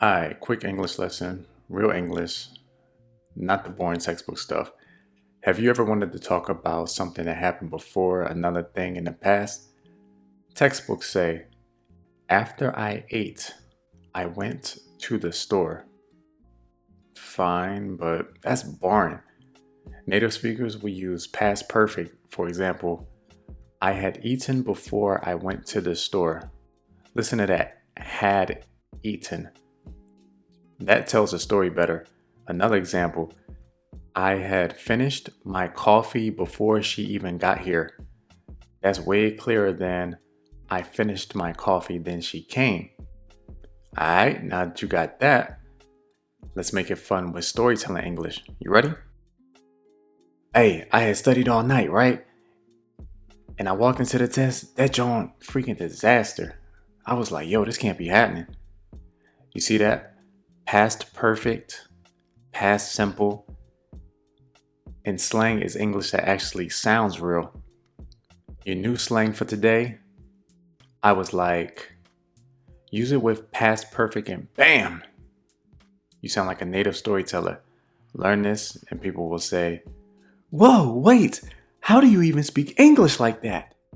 Alright, quick English lesson, real English, not the boring textbook stuff. Have you ever wanted to talk about something that happened before, another thing in the past? Textbooks say, after I ate, I went to the store. Fine, but that's boring. Native speakers will use past perfect. For example, I had eaten before I went to the store. Listen to that, had eaten. That tells the story better. Another example, I had finished my coffee before she even got here. That's way clearer than I finished my coffee, then she came. Alright, now that you got that, let's make it fun with storytelling English. You ready? Hey, I had studied all night, right? And I walked into the test, that joint, freaking disaster. I was like, yo, this can't be happening. You see that? Past perfect, past simple. And slang is English that actually sounds real. Your new slang for today, I was like, use it with past perfect and bam! You sound like a native storyteller. Learn this and people will say, whoa, wait, how do you even speak English like that?